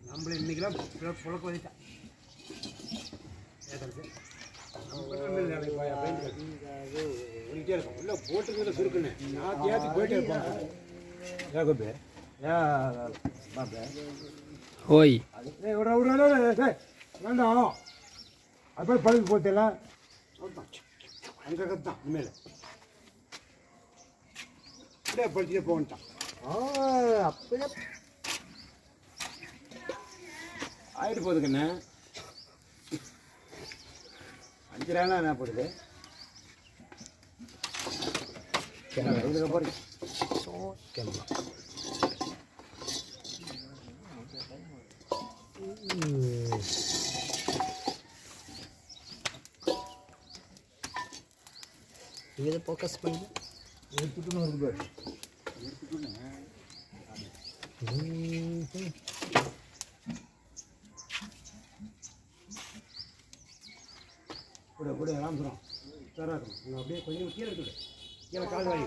நம்மள இன்னைக்கெல்லாம் புழக்க வந்துட்டான் உள்ள போட்டுக்கிறத சுருக்குன்னு நான் தேத்தி போயிட்டே இருப்பேன் ஓய் வேண்டாம் அப்படி பழுது போத்தெல்லாம் அங்கே தான் இனிமேல் அப்படியே படிச்சுட்டே போகட்டான் அப்படியே ஆயிட்டு போகுதுக்கண்ணே 5 ரூபா என்ன போடுது இதுக்கப்புறம் இதை ஃபோக்கஸ் பண்ணி எடுத்துட்டுன்னு இருக்குது கூட கூட ராமசுரம் சார் அப்படியே கொஞ்சம் கீழே இருக்குது கீழே கால் வாங்கி